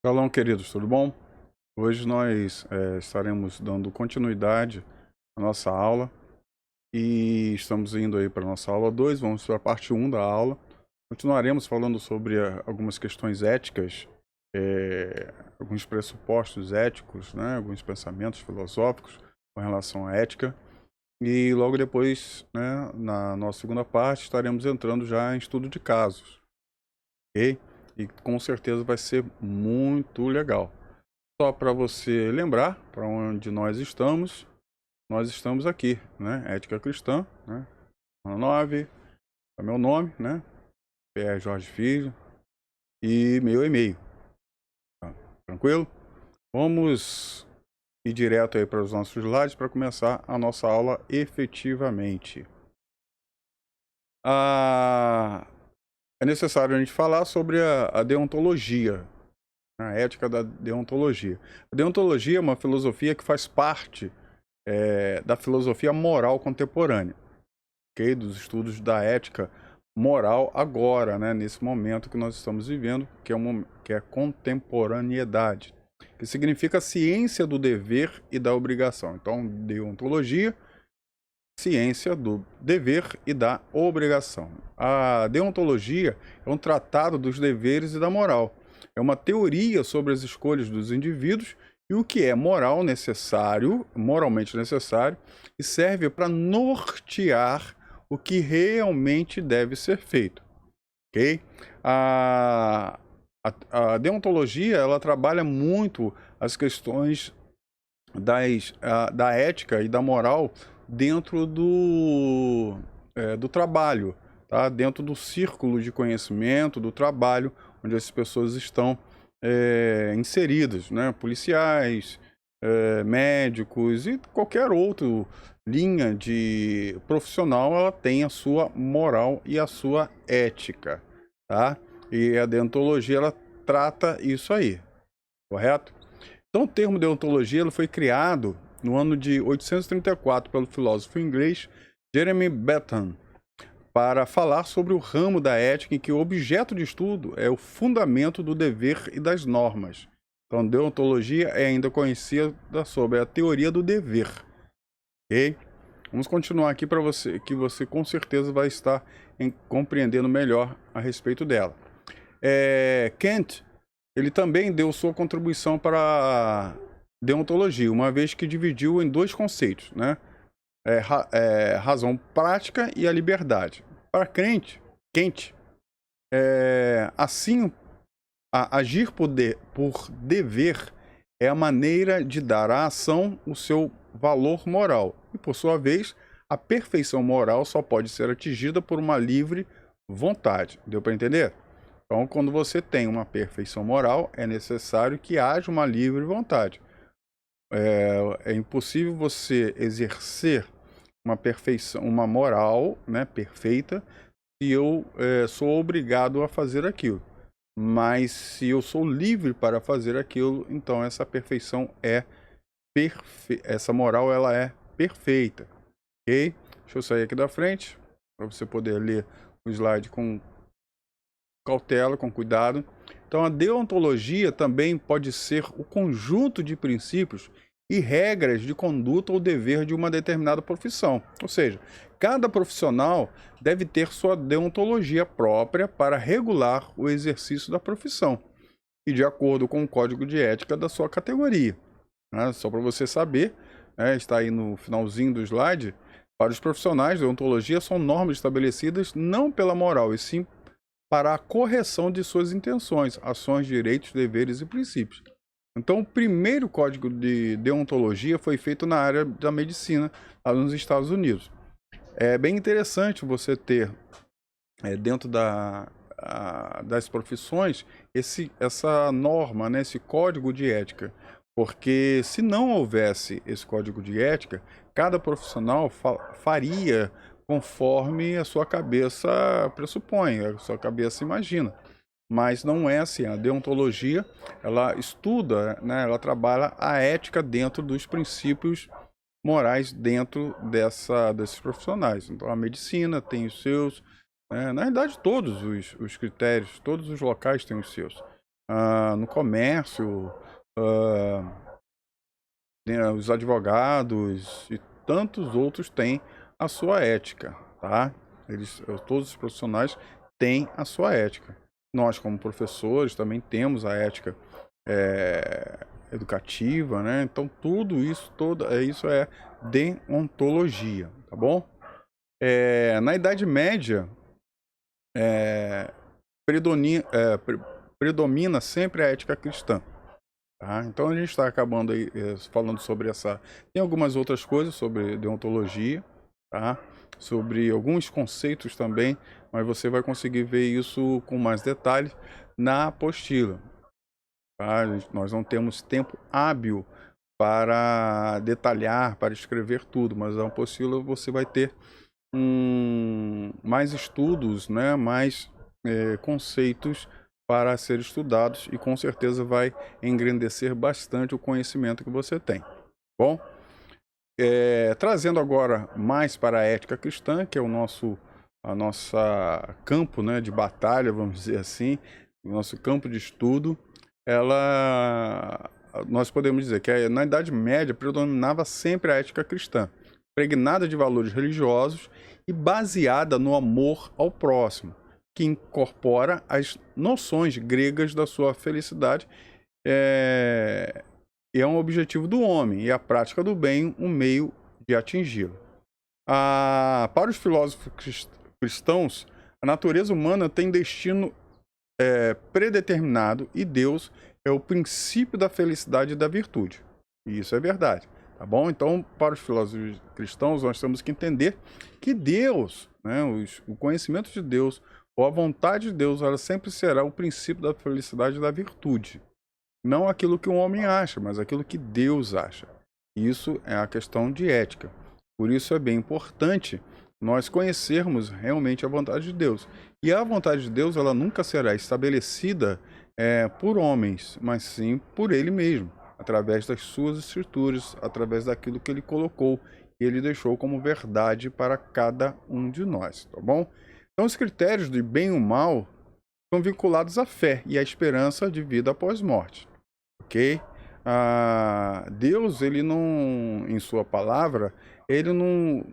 Shalom, queridos, tudo bom? Hoje nós estaremos dando continuidade à nossa aula e estamos indo aí para a nossa aula 2. Vamos para a parte um da aula. Continuaremos falando sobre algumas questões éticas, alguns pressupostos éticos, né, alguns pensamentos filosóficos com relação à ética. E logo depois, né, na nossa segunda parte, estaremos entrando já em estudo de casos, ok? E com certeza vai ser muito legal. Só para você lembrar para onde nós estamos aqui, né? Ética Cristã, né? 9, é meu nome, né? É Jorge Filho e meu e-mail, tá? Tranquilo? Vamos ir direto aí para os nossos slides para começar a nossa aula efetivamente. Ah, é necessário a gente falar sobre a deontologia, a ética da deontologia. A deontologia é uma filosofia que faz parte da filosofia moral contemporânea, ok? Dos estudos da ética moral agora, né? Nesse momento que nós estamos vivendo, que é a contemporaneidade, que significa a ciência do dever e da obrigação. Então, deontologia, ciência do dever e da obrigação. A deontologia é um tratado dos deveres e da moral. É uma teoria sobre as escolhas dos indivíduos e o que é moralmente necessário, e serve para nortear o que realmente deve ser feito, ok? A, a deontologia, ela trabalha muito as questões da ética e da moral dentro do trabalho, tá? Dentro do círculo de conhecimento, do trabalho, onde as pessoas estão inseridas, né? Policiais, médicos e qualquer outra linha de profissional, ela tem a sua moral e a sua ética, tá? E a deontologia, ela trata isso aí, correto? Então, o termo deontologia ele foi criado no ano de 834 pelo filósofo inglês Jeremy Bentham para falar sobre o ramo da ética em que o objeto de estudo é o fundamento do dever e das normas. Então, deontologia é ainda conhecida sobre a teoria do dever, ok? Vamos continuar aqui para você, que você com certeza vai estar compreendendo melhor a respeito dela. Kant, ele também deu sua contribuição para a deontologia, uma vez que dividiu em dois conceitos, né? Razão prática e a liberdade. Para Kant, assim, agir por dever é a maneira de dar à ação o seu valor moral. E, por sua vez, a perfeição moral só pode ser atingida por uma livre vontade. Deu para entender? Então, quando você tem uma perfeição moral, é necessário que haja uma livre vontade. É impossível você exercer uma perfeição, uma moral, né, perfeita, se eu sou obrigado a fazer aquilo. Mas se eu sou livre para fazer aquilo, então essa perfeição essa moral ela é perfeita, ok? Deixa eu sair aqui da frente para você poder ler o slide com cautela, com cuidado. Então, a deontologia também pode ser o conjunto de princípios e regras de conduta ou dever de uma determinada profissão. Ou seja, cada profissional deve ter sua deontologia própria para regular o exercício da profissão e de acordo com o código de ética da sua categoria, né? Só para você saber, né, está aí no finalzinho do slide, para os profissionais, deontologia são normas estabelecidas não pela moral, e sim para a correção de suas intenções, ações, direitos, deveres e princípios. Então, o primeiro código de deontologia foi feito na área da medicina, lá nos Estados Unidos. É bem interessante você ter, dentro das profissões, essa norma, né, esse código de ética. Porque se não houvesse esse código de ética, cada profissional faria conforme a sua cabeça pressupõe, a sua cabeça imagina. Mas não é assim. A deontologia, ela estuda, né, ela trabalha a ética dentro dos princípios morais dentro desses profissionais. Então, a medicina tem os seus, na realidade, todos os critérios, todos os locais têm os seus. no comércio, ah, né, os advogados e tantos outros têm a sua ética, tá? Todos os profissionais têm a sua ética. Nós, como professores, também temos a ética educativa, né? Então, tudo isso, isso é deontologia, tá bom? Na Idade Média, é, predomina sempre a ética cristã. Tá? Então a gente está acabando aí falando sobre essa. Tem algumas outras coisas sobre deontologia, tá? Sobre alguns conceitos também, mas você vai conseguir ver isso com mais detalhes na apostila. Tá? Nós não temos tempo hábil para detalhar, para escrever tudo, mas na apostila você vai ter mais estudos, né? Mais conceitos para ser estudados e com certeza vai engrandecer bastante o conhecimento que você tem. Bom, trazendo agora mais para a ética cristã, que é a nossa campo, né, de batalha, vamos dizer assim, o nosso campo de estudo, nós podemos dizer que na Idade Média predominava sempre a ética cristã, impregnada de valores religiosos e baseada no amor ao próximo, que incorpora as noções gregas da sua felicidade e é um objetivo do homem, e a prática do bem um meio de atingi-lo. Para os filósofos cristãos, a natureza humana tem destino predeterminado e Deus é o princípio da felicidade e da virtude. E isso é verdade, tá bom? Então, para os filósofos cristãos, nós temos que entender que Deus, né, o conhecimento de Deus, ou a vontade de Deus, ela sempre será o princípio da felicidade e da virtude. Não aquilo que o homem acha, mas aquilo que Deus acha. Isso é a questão de ética. Por isso é bem importante nós conhecermos realmente a vontade de Deus. E a vontade de Deus, ela nunca será estabelecida por homens, mas sim por Ele mesmo, através das suas escrituras, através daquilo que Ele colocou e Ele deixou como verdade para cada um de nós, tá bom? Então, os critérios de bem e o mal são vinculados à fé e à esperança de vida após morte, ok? Deus, ele não, em sua palavra, ele não,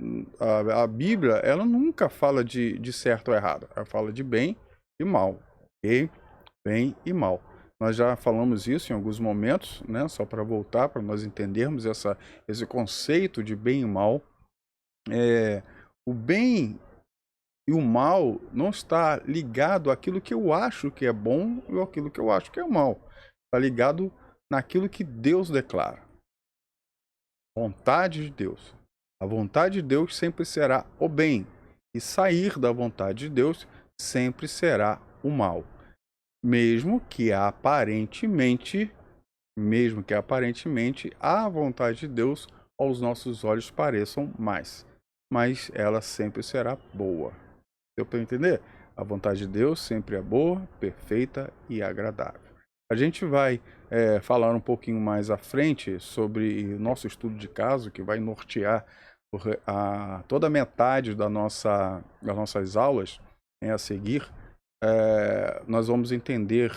a Bíblia, ela nunca fala de certo ou errado, ela fala de bem e mal, ok? Bem e mal. Nós já falamos isso em alguns momentos, né? Só para voltar, para nós entendermos esse conceito de bem e mal. O bem e o mal não está ligado àquilo que eu acho que é bom ou àquilo que eu acho que é mal. Está ligado naquilo que Deus declara. Vontade de Deus. A vontade de Deus sempre será o bem. E sair da vontade de Deus sempre será o mal. Mesmo que aparentemente a vontade de Deus aos nossos olhos pareçam mais. Mas ela sempre será boa. Deu para entender? A vontade de Deus sempre é boa, perfeita e agradável. A gente vai falar um pouquinho mais à frente sobre o nosso estudo de caso, que vai nortear toda a metade das nossas aulas a seguir. Nós vamos entender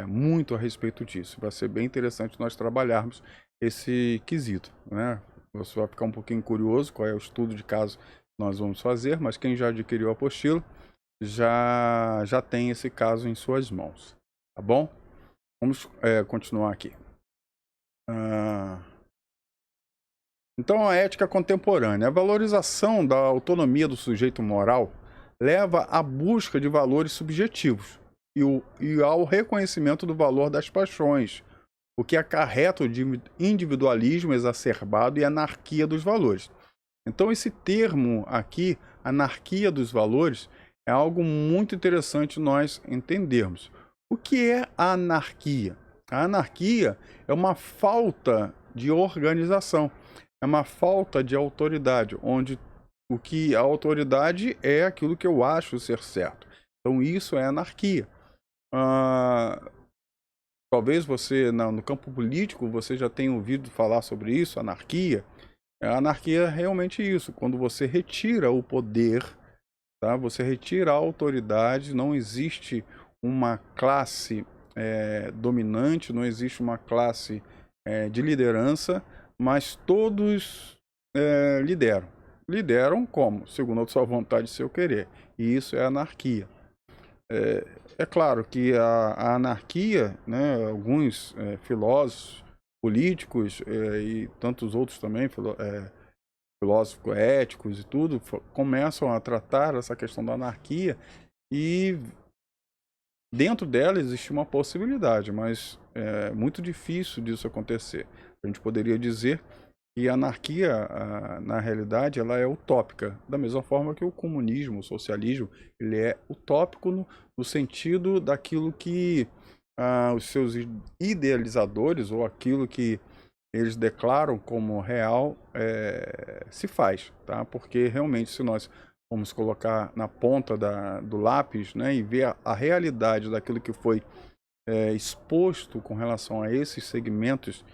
muito a respeito disso. Vai ser bem interessante nós trabalharmos esse quesito, né? Você vai ficar um pouquinho curioso qual é o estudo de caso que nós vamos fazer, mas quem já adquiriu a apostila já tem esse caso em suas mãos, tá bom? Vamos continuar aqui. Então, a ética contemporânea. A valorização da autonomia do sujeito moral leva à busca de valores subjetivos e ao reconhecimento do valor das paixões, o que acarreta o individualismo exacerbado e anarquia dos valores. Então, esse termo aqui, anarquia dos valores, é algo muito interessante nós entendermos. O que é a anarquia? A anarquia é uma falta de organização, é uma falta de autoridade, onde o que a autoridade é aquilo que eu acho ser certo. Então isso é anarquia. Talvez você, no campo político, você já tenha ouvido falar sobre isso, anarquia. A anarquia é realmente isso, quando você retira o poder, tá? Você retira a autoridade, não existe uma classe dominante, não existe uma classe de liderança, mas todos lideram. Lideram como? Segundo a sua vontade e seu querer. E isso é anarquia. É claro que a anarquia, né, alguns filósofos, políticos e tantos outros também, filósofos éticos e tudo, começam a tratar essa questão da anarquia e dentro dela existe uma possibilidade, mas é muito difícil disso acontecer. A gente poderia dizer que a anarquia, na realidade, ela é utópica, da mesma forma que o comunismo, o socialismo, ele é utópico no sentido daquilo que os seus idealizadores ou aquilo que eles declaram como real se faz, tá? Porque realmente se nós vamos colocar na ponta do lápis, né, e ver a realidade daquilo que foi exposto com relação a esses segmentos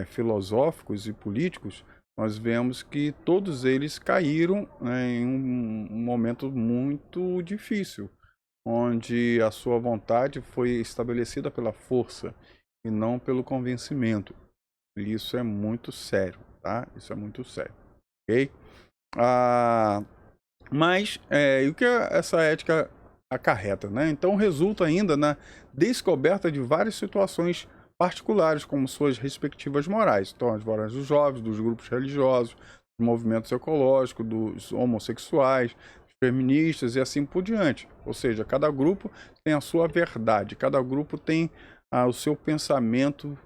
filosóficos e políticos, nós vemos que todos eles caíram, né, em um momento muito difícil, onde a sua vontade foi estabelecida pela força e não pelo convencimento. E isso é muito sério, tá? Isso é muito sério, ok? Mas e o que essa ética acarreta, né? Então resulta ainda na descoberta de várias situações particulares, como suas respectivas morais. Então, as morais dos jovens, dos grupos religiosos, dos movimentos ecológicos, dos homossexuais, dos feministas e assim por diante. Ou seja, cada grupo tem a sua verdade, cada grupo tem o seu pensamento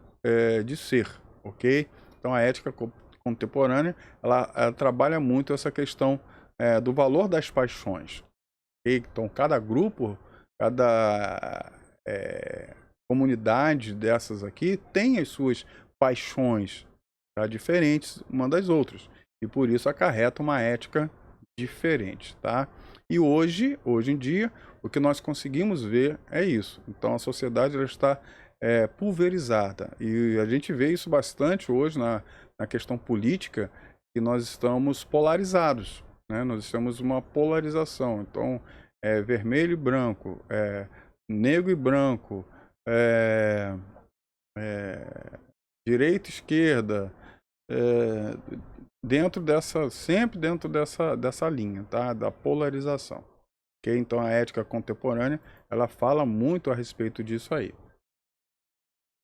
de ser, ok? Então, a ética contemporânea, ela trabalha muito essa questão do valor das paixões. Okay? Então, cada grupo, cada comunidade dessas aqui tem as suas paixões, tá? Diferentes uma das outras. E por isso acarreta uma ética diferente, tá? E hoje em dia, o que nós conseguimos ver é isso. Então, a sociedade ela está pulverizada. E a gente vê isso bastante hoje na questão política, que nós estamos polarizados, né? Nós temos uma polarização. Então, vermelho e branco, negro e branco, direita e esquerda, sempre dentro dessa linha, tá? Da polarização. Okay? Então, a ética contemporânea, ela fala muito a respeito disso aí.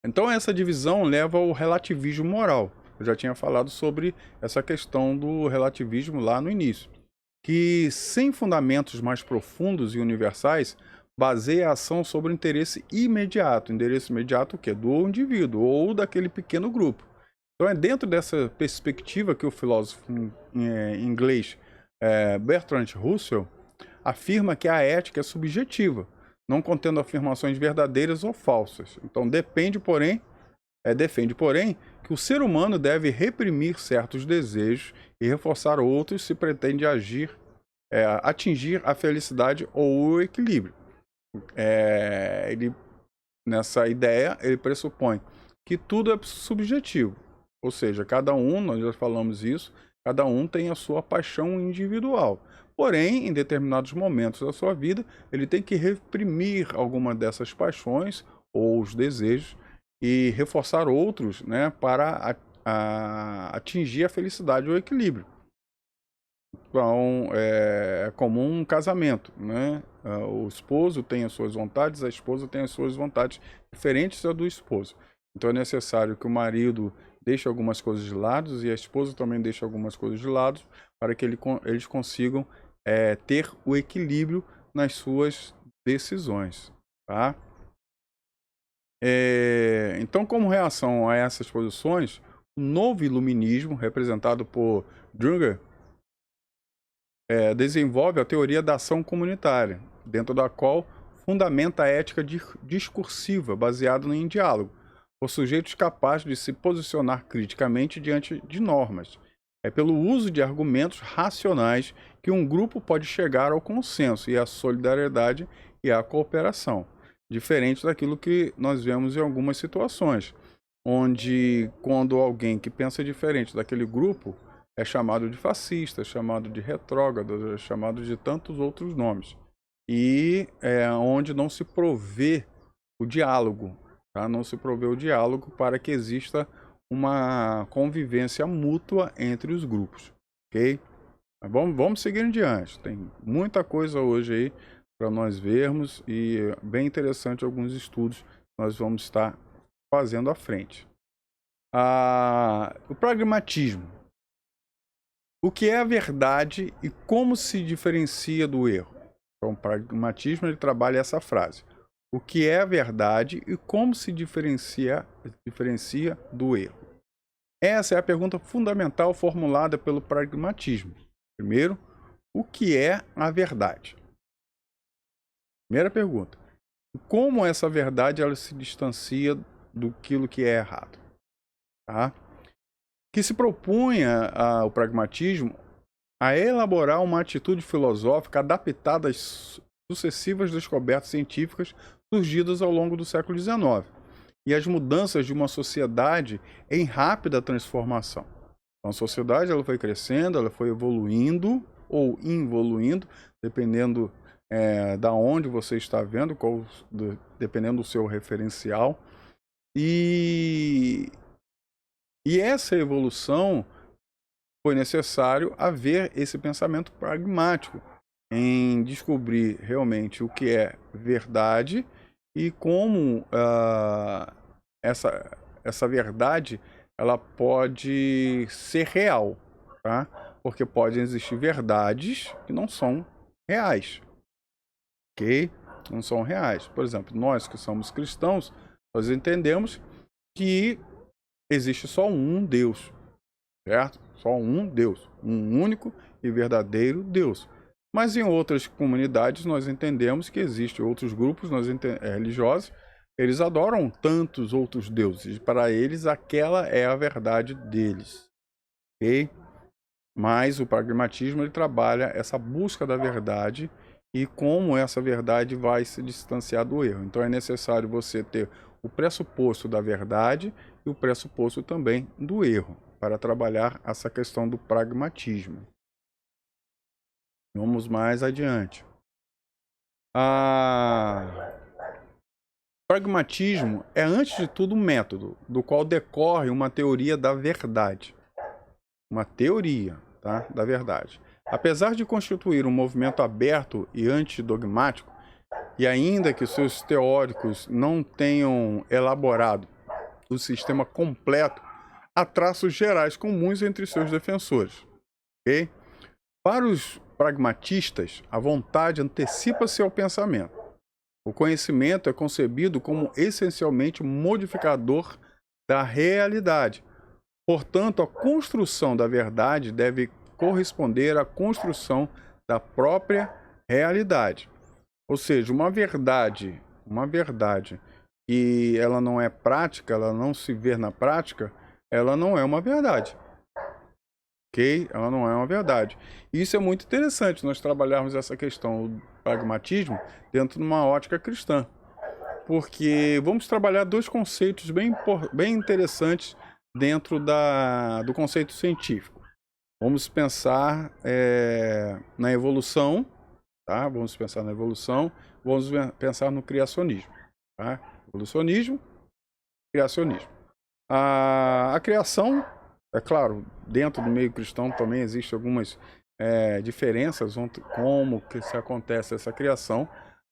Então, essa divisão leva ao relativismo moral. Eu já tinha falado sobre essa questão do relativismo lá no início, que sem fundamentos mais profundos e universais, baseia a ação sobre o interesse imediato. Interesse imediato o quê? Do indivíduo ou daquele pequeno grupo. Então é dentro dessa perspectiva que o filósofo inglês Bertrand Russell afirma que a ética é subjetiva, não contendo afirmações verdadeiras ou falsas. Então defende, porém, que o ser humano deve reprimir certos desejos e reforçar outros se pretende atingir a felicidade ou o equilíbrio. Nessa ideia, ele pressupõe que tudo é subjetivo. Ou seja, cada um, nós já falamos isso, cada um tem a sua paixão individual. Porém, em determinados momentos da sua vida, ele tem que reprimir alguma dessas paixões ou os desejos e reforçar outros, né, para atingir a felicidade ou o equilíbrio. Então, é como um casamento, né? O esposo tem as suas vontades, a esposa tem as suas vontades diferentes da do esposo. Então, é necessário que o marido deixe algumas coisas de lado e a esposa também deixe algumas coisas de lado para que eles consigam ter o equilíbrio nas suas decisões, tá? Então, como reação a essas posições, o novo iluminismo, representado por Junger, desenvolve a teoria da ação comunitária, dentro da qual fundamenta a ética discursiva baseada em diálogo, por sujeitos capazes de se posicionar criticamente diante de normas. É pelo uso de argumentos racionais que um grupo pode chegar ao consenso e à solidariedade e à cooperação, diferente daquilo que nós vemos em algumas situações, onde quando alguém que pensa diferente daquele grupo é chamado de fascista, é chamado de retrógrado, é chamado de tantos outros nomes. E onde não se provê o diálogo, tá? Não se provê o diálogo para que exista uma convivência mútua entre os grupos, ok? Mas vamos seguir em diante. Tem muita coisa hoje aí para nós vermos e bem interessante alguns estudos que nós vamos estar fazendo à frente. O pragmatismo. O que é a verdade e como se diferencia do erro? Então, o pragmatismo ele trabalha essa frase. O que é a verdade e como se diferencia do erro? Essa é a pergunta fundamental formulada pelo pragmatismo. Primeiro, o que é a verdade? Primeira pergunta. Como essa verdade ela se distancia do que é errado? Tá? Que se propunha o pragmatismo a elaborar uma atitude filosófica adaptada às sucessivas descobertas científicas surgidas ao longo do século XIX e às mudanças de uma sociedade em rápida transformação. Então, a sociedade ela foi crescendo, ela foi evoluindo ou involuindo, dependendo da onde você está vendo, dependendo do seu referencial. E essa evolução foi necessário haver esse pensamento pragmático em descobrir realmente o que é verdade e como essa verdade ela pode ser real, tá? Porque podem existir verdades que não são reais, ok? Não são reais. Por exemplo, nós que somos cristãos, nós entendemos que existe só um Deus, certo? Só um Deus, um único e verdadeiro Deus. Mas em outras comunidades nós entendemos que existem outros grupos religiosos, eles adoram tantos outros deuses, e para eles aquela é a verdade deles, ok? Mas o pragmatismo ele trabalha essa busca da verdade e como essa verdade vai se distanciar do erro. Então é necessário você ter o pressuposto da verdade e o pressuposto também do erro para trabalhar essa questão do pragmatismo. Vamos mais adiante. Pragmatismo é, antes de tudo, um método do qual decorre uma teoria da verdade. Uma teoria, tá? Da verdade. Apesar de constituir um movimento aberto e antidogmático, e ainda que seus teóricos não tenham elaborado o sistema completo, há traços gerais comuns entre seus defensores. Okay? Para os pragmatistas, a vontade antecipa-se ao pensamento. O conhecimento é concebido como essencialmente modificador da realidade. Portanto, a construção da verdade deve corresponder à construção da própria realidade. Ou seja, uma verdade que ela não é prática, ela não se vê na prática, ela não é uma verdade. Ok? Ela não é uma verdade. E isso é muito interessante, nós trabalharmos essa questão do pragmatismo dentro de uma ótica cristã. Porque vamos trabalhar dois conceitos bem interessantes dentro do conceito científico. Vamos pensar na evolução, tá? Vamos pensar na evolução, vamos pensar no criacionismo. Tá? Evolucionismo, criacionismo. A criação, é claro, dentro do meio cristão também existem algumas diferenças como que se acontece essa criação,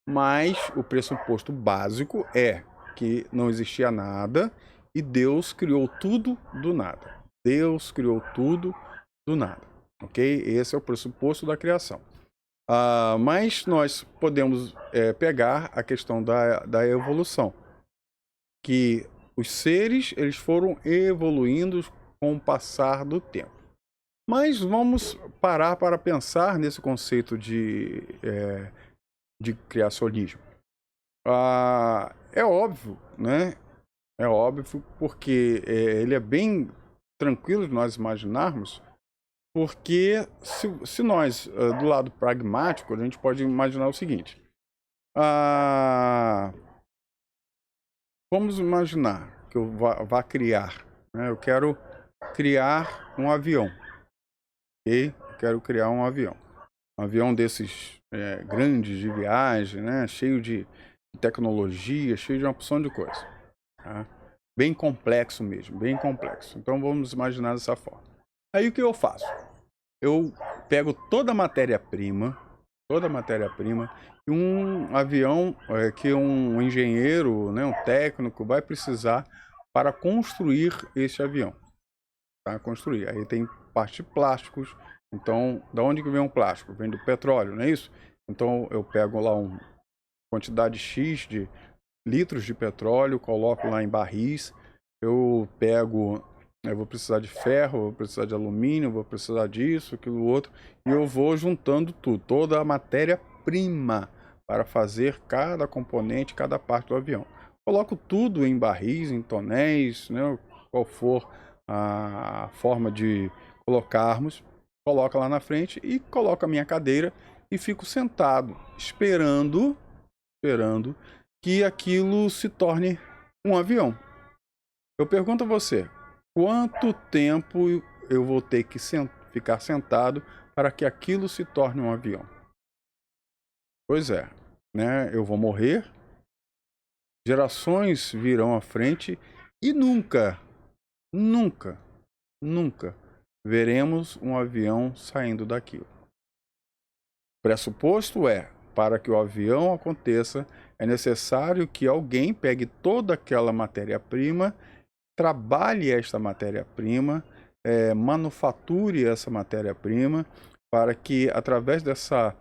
mas o pressuposto básico é que não existia nada e Deus criou tudo do nada. Deus criou tudo do nada, ok? Esse é o pressuposto da criação. Mas nós podemos pegar a questão da evolução, que os seres eles foram evoluindo com o passar do tempo. Mas vamos parar para pensar nesse conceito de criacionismo. É óbvio, né? É óbvio porque ele é bem tranquilo de nós imaginarmos, porque se nós, do lado pragmático, a gente pode imaginar o seguinte. Vamos imaginar que eu vá criar, né? Eu quero criar um avião, ok? Eu quero criar um avião desses grandes de viagem, né? Cheio de tecnologia, cheio de uma opção de coisa. tá? Bem complexo mesmo, bem complexo. Então vamos imaginar dessa forma. Aí o que eu faço? Eu pego toda a matéria-prima, que um avião, que um engenheiro, né, um técnico vai precisar para construir esse avião, tá? Construir. Aí tem parte de plásticos. Então, da onde que vem o plástico? Vem do petróleo, não é isso? Então eu pego lá uma quantidade X de litros de petróleo, coloco lá em barris. Eu vou precisar de ferro, vou precisar de alumínio, vou precisar disso, aquilo outro, e eu vou juntando tudo, toda a matéria-prima para fazer cada componente, cada parte do avião. Coloco tudo em barris, em tonéis, né, qual for a forma de colocarmos, coloca lá na frente e coloco a minha cadeira e fico sentado, esperando que aquilo se torne um avião. Eu pergunto a você, quanto tempo eu vou ter que ficar sentado para que aquilo se torne um avião? Pois é, né? Eu vou morrer, gerações virão à frente e nunca, nunca veremos um avião saindo daquilo. O pressuposto é, para que o avião aconteça, é necessário que alguém pegue toda aquela matéria-prima, trabalhe esta matéria-prima, manufature essa matéria-prima, para que através dessa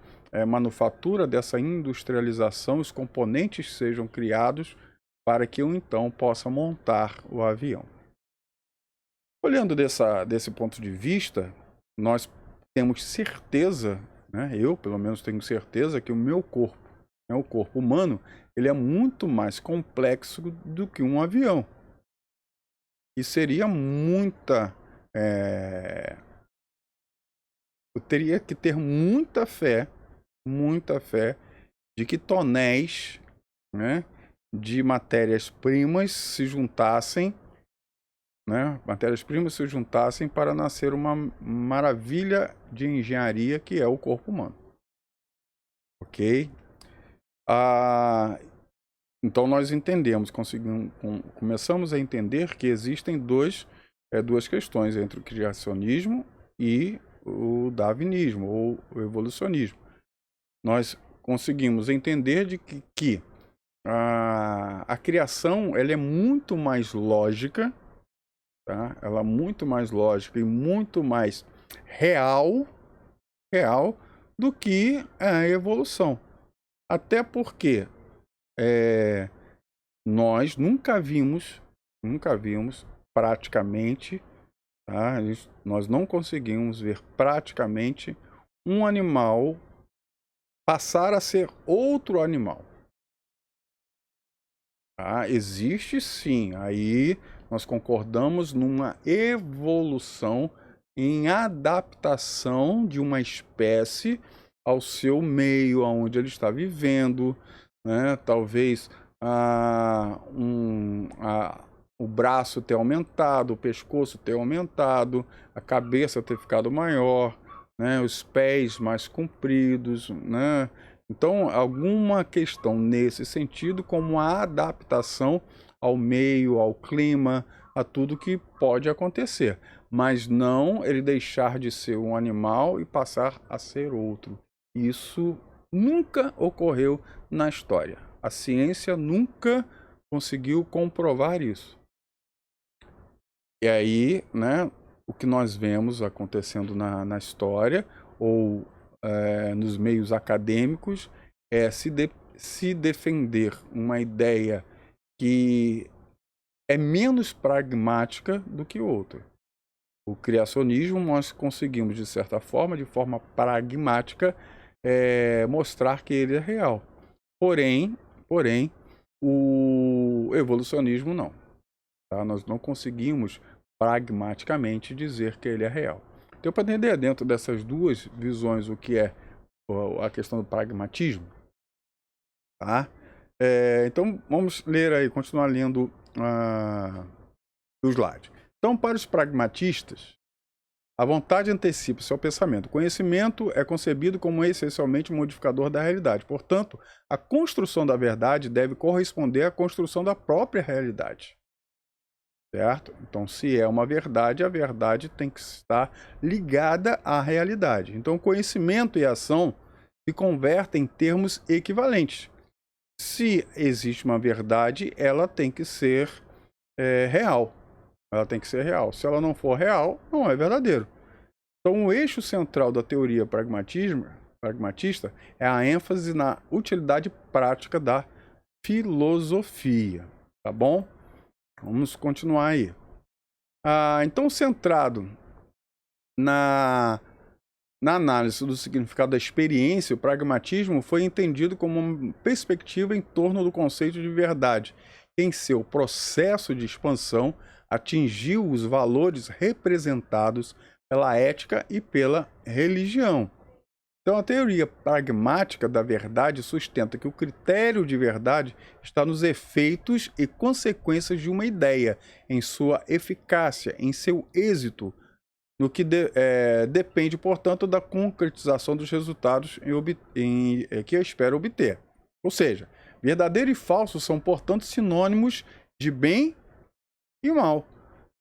manufatura, dessa industrialização, os componentes sejam criados para que eu então possa montar o avião. Olhando desse ponto de vista, nós temos certeza, né, eu pelo menos tenho certeza que o meu corpo, né, o corpo humano, ele é muito mais complexo do que um avião. E seria eu teria que ter muita fé de que tonéis, né, de matérias-primas se juntassem, né, matérias-primas se juntassem para nascer uma maravilha de engenharia que é o corpo humano. Ok? Ah, então nós entendemos, começamos a entender que existem duas questões entre o criacionismo e o darwinismo, ou o evolucionismo. Nós conseguimos entender de que a criação ela é muito mais lógica, tá? Ela é muito mais lógica e muito mais real do que a evolução. Até porque nós nunca vimos praticamente, tá? Nós não conseguimos ver praticamente um animal passar a ser outro animal. Tá? Existe sim, aí nós concordamos numa evolução em adaptação de uma espécie ao seu meio, aonde ele está vivendo, né? Talvez o braço ter aumentado, o pescoço ter aumentado, a cabeça ter ficado maior, né? Os pés mais compridos, né? Então, alguma questão nesse sentido, como a adaptação ao meio, ao clima, a tudo que pode acontecer, mas não ele deixar de ser um animal e passar a ser outro. Isso nunca ocorreu na história. A ciência nunca conseguiu comprovar isso. E aí, né, o que nós vemos acontecendo na história, ou nos meios acadêmicos, é se defender uma ideia que é menos pragmática do que outra. O criacionismo nós conseguimos, de certa forma, de forma pragmática, mostrar que ele é real. Porém, o evolucionismo não. Tá? Nós não conseguimos pragmaticamente dizer que ele é real. Então, para entender dentro dessas duas visões o que é a questão do pragmatismo, tá? Então, vamos ler aí, continuar lendo o slide. Então, para os pragmatistas, A vontade antecipa seu pensamento. O conhecimento é concebido como essencialmente um modificador da realidade. Portanto, a construção da verdade deve corresponder à construção da própria realidade. Certo? Então, se é uma verdade, a verdade tem que estar ligada à realidade. Então, conhecimento e ação se convertem em termos equivalentes. Se existe uma verdade, ela tem que ser real. Ela tem que ser real. Se ela não for real, não é verdadeiro. Então, o eixo central da teoria pragmatista é a ênfase na utilidade prática da filosofia. Tá bom? Vamos continuar aí. Então, centrado na análise do significado da experiência, o pragmatismo foi entendido como uma perspectiva em torno do conceito de verdade, que em seu processo de expansão atingiu os valores representados pela ética e pela religião. Então, a teoria pragmática da verdade sustenta que o critério de verdade está nos efeitos e consequências de uma ideia, em sua eficácia, em seu êxito, no que depende, portanto, da concretização dos resultados que eu espero obter. Ou seja, verdadeiro e falso são, portanto, sinônimos de bem e mal.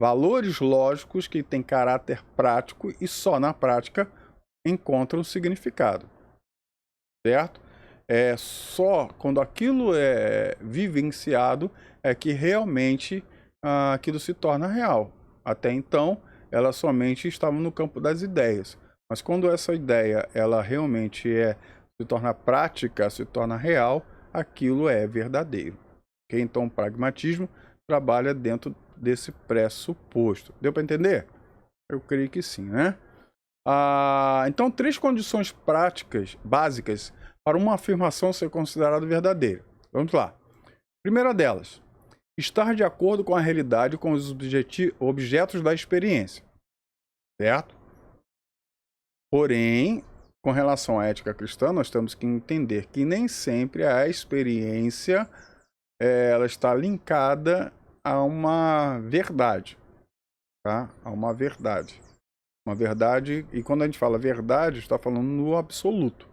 Valores lógicos que têm caráter prático e só na prática encontram significado. Certo? É só quando aquilo é vivenciado é que realmente aquilo se torna real. Até então, ela somente estava no campo das ideias. Mas quando essa ideia ela realmente se torna prática, se torna real, aquilo é verdadeiro. Okay? Então, o pragmatismo trabalha dentro desse pressuposto. Deu para entender? Eu creio que sim, né? Então, 3 condições práticas, básicas, para uma afirmação ser considerada verdadeira. Vamos lá. Primeira delas, estar de acordo com a realidade, com os objetos da experiência. Certo? Porém, com relação à ética cristã, nós temos que entender que nem sempre a experiência ela está linkada a uma verdade. Tá? A uma verdade. Uma verdade, e quando a gente fala verdade, está falando no absoluto.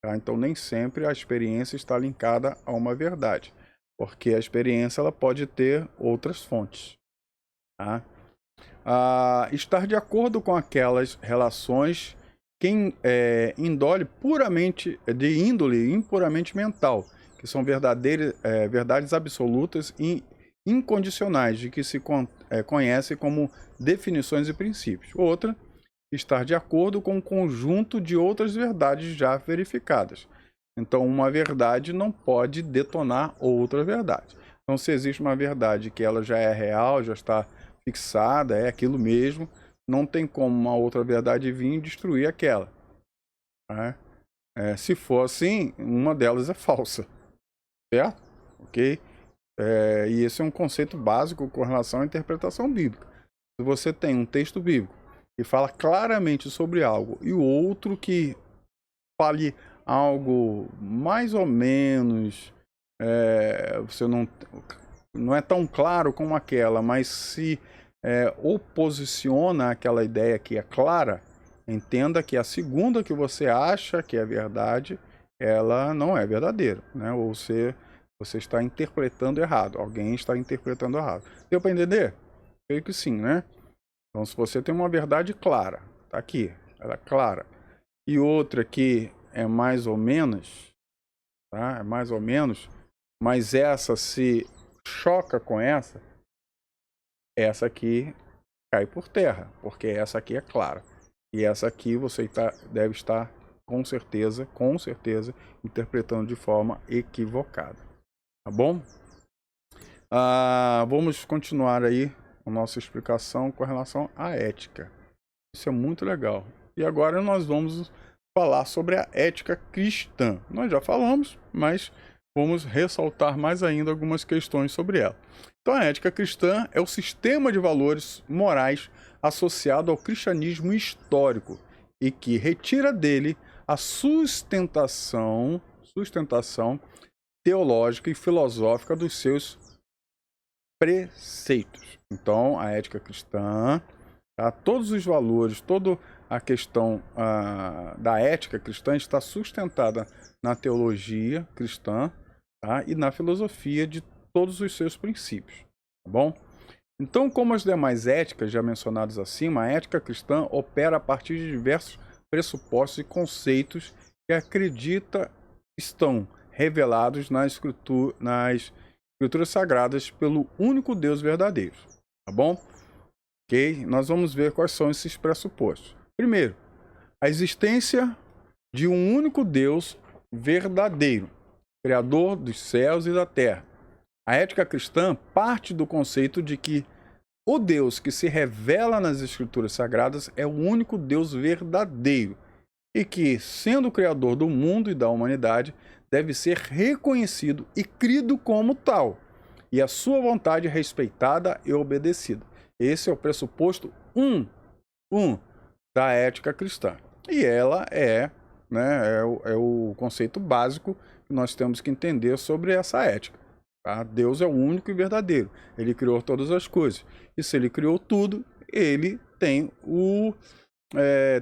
Tá? Então, nem sempre a experiência está linkada a uma verdade, porque a experiência ela pode ter outras fontes. Tá? Estar de acordo com aquelas relações de índole impuramente mental, que são verdades absolutas e incondicionais, de que se conhece como definições e princípios. Outra, estar de acordo com um conjunto de outras verdades já verificadas. Então, uma verdade não pode detonar outra verdade. Então, se existe uma verdade que ela já é real, já está fixada, é aquilo mesmo, não tem como uma outra verdade vir e destruir aquela. Né? Se for assim, uma delas é falsa. Certo? Ok? E esse é um conceito básico com relação à interpretação bíblica. Se você tem um texto bíblico que fala claramente sobre algo e o outro que fale algo mais ou menos, você não é tão claro como aquela, mas se oposiciona àquela ideia que é clara, entenda que a segunda que você acha que é verdade, ela não é verdadeira, né? Ou você está interpretando errado, alguém está interpretando errado. Deu para entender? Creio que sim, né? Então, se você tem uma verdade clara, tá aqui, ela é clara, e outra que é mais ou menos, tá? É mais ou menos, mas essa se choca com essa aqui cai por terra, porque essa aqui é clara. E essa aqui você deve estar com certeza, interpretando de forma equivocada. Tá bom? Vamos continuar aí a nossa explicação com relação à ética. Isso é muito legal. E agora nós vamos falar sobre a ética cristã. Nós já falamos, mas vamos ressaltar mais ainda algumas questões sobre ela. Então, a ética cristã é o sistema de valores morais associado ao cristianismo histórico e que retira dele a sustentação teológica e filosófica dos seus preceitos. Então, a ética cristã Tá? Todos os valores, toda a questão da ética cristã está sustentada na teologia cristã, tá? E na filosofia de todos os seus princípios. Tá bom? Então, como as demais éticas já mencionadas acima, a ética cristã opera a partir de diversos pressupostos e conceitos que acredita estão revelados nas escrituras sagradas pelo único Deus verdadeiro. Tá bom? Ok? Nós vamos ver quais são esses pressupostos. Primeiro, a existência de um único Deus verdadeiro, Criador dos céus e da terra. A ética cristã parte do conceito de que o Deus que se revela nas Escrituras Sagradas é o único Deus verdadeiro e que, sendo o Criador do mundo e da humanidade, deve ser reconhecido e crido como tal, e a sua vontade respeitada e obedecida. Esse é o pressuposto 1 da ética cristã. E ela né, é o conceito básico que nós temos que entender sobre essa ética. Tá? Deus é o único e verdadeiro. Ele criou todas as coisas. E se ele criou tudo, ele tem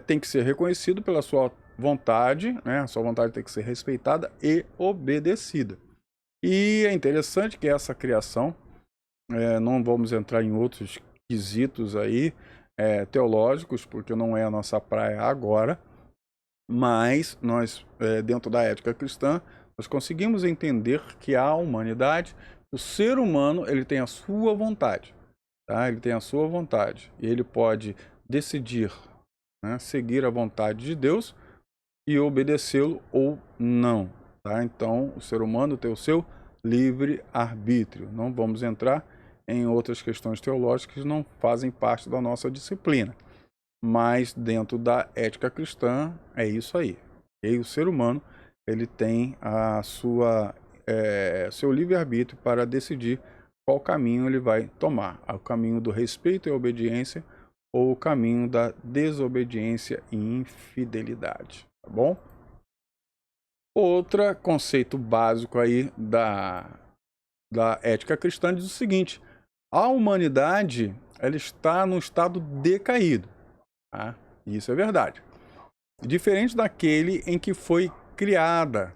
tem que ser reconhecido pela sua vontade, né? A sua vontade tem que ser respeitada e obedecida. E é interessante que essa criação, não vamos entrar em outros quesitos aí teológicos, porque não é a nossa praia agora, mas nós, dentro da ética cristã, nós conseguimos entender que a humanidade, o ser humano, ele tem a sua vontade, tá? Ele tem a sua vontade e ele pode decidir, né, seguir a vontade de Deus e obedecê-lo ou não, tá? Então, o ser humano tem o seu livre arbítrio. Não vamos entrar em outras questões teológicas que não fazem parte da nossa disciplina, mas dentro da ética cristã é isso aí. E o ser humano, ele tem seu livre-arbítrio para decidir qual caminho ele vai tomar. O caminho do respeito e obediência ou o caminho da desobediência e infidelidade. Tá bom? Outro conceito básico aí da ética cristã diz o seguinte: a humanidade, ela está num estado decaído. Tá? Isso é verdade. Diferente daquele em que foi criada.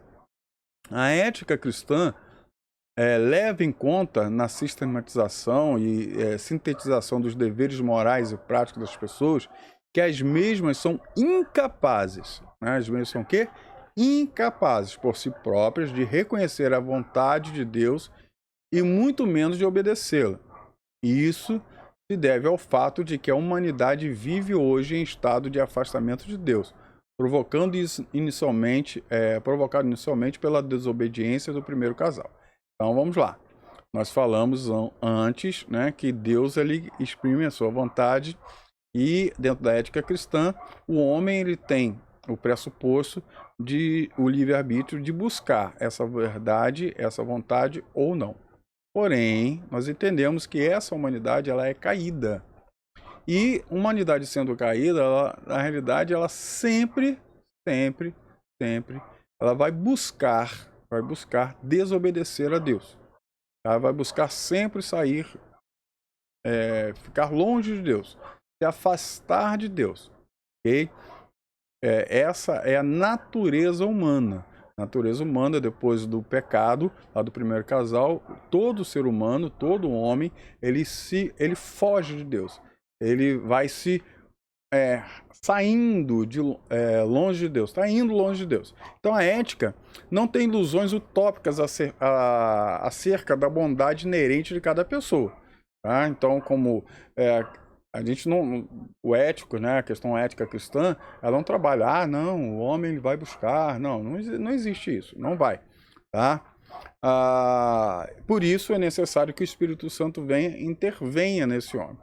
A ética cristã leva em conta na sistematização e sintetização dos deveres morais e práticos das pessoas que as mesmas são incapazes, né? As mesmas são o quê? Incapazes por si próprias de reconhecer a vontade de Deus e muito menos de obedecê-la. Isso se deve ao fato de que a humanidade vive hoje em estado de afastamento de Deus, provocado inicialmente pela desobediência do primeiro casal. Então vamos lá. Nós falamos antes, né, que Deus ele exprime a sua vontade e dentro da ética cristã o homem ele tem o pressuposto de o livre-arbítrio de buscar essa verdade, essa vontade ou não. Porém, nós entendemos que essa humanidade ela é caída. E humanidade sendo caída, na realidade, ela sempre, ela vai buscar desobedecer a Deus. Ela vai buscar sempre ficar longe de Deus, se afastar de Deus. Ok? Essa é a natureza humana. A natureza humana, depois do pecado, lá do primeiro casal, todo ser humano, todo homem, ele foge de Deus. Ele vai saindo longe de Deus, está indo longe de Deus. Então a ética não tem ilusões utópicas acerca da bondade inerente de cada pessoa. Tá? Então, como a gente não, o ético, né, a questão ética cristã, ela não trabalha, não, o homem ele vai buscar, não existe isso, não vai. Tá? Por isso é necessário que o Espírito Santo intervenha nesse homem.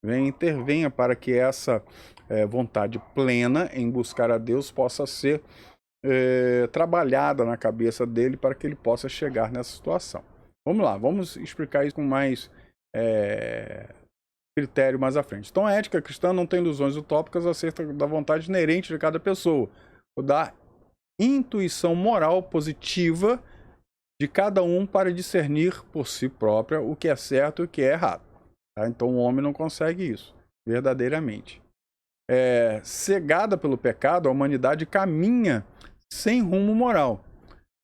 Intervenha para que essa vontade plena em buscar a Deus possa ser trabalhada na cabeça dele para que ele possa chegar nessa situação. Vamos lá, vamos explicar isso com mais critério mais à frente. Então a ética cristã não tem ilusões utópicas acerca da vontade inerente de cada pessoa, ou da intuição moral positiva de cada um para discernir por si própria o que é certo e o que é errado. Tá? Então o homem não consegue isso. verdadeiramente. Cegada pelo pecado, a humanidade caminha sem rumo moral,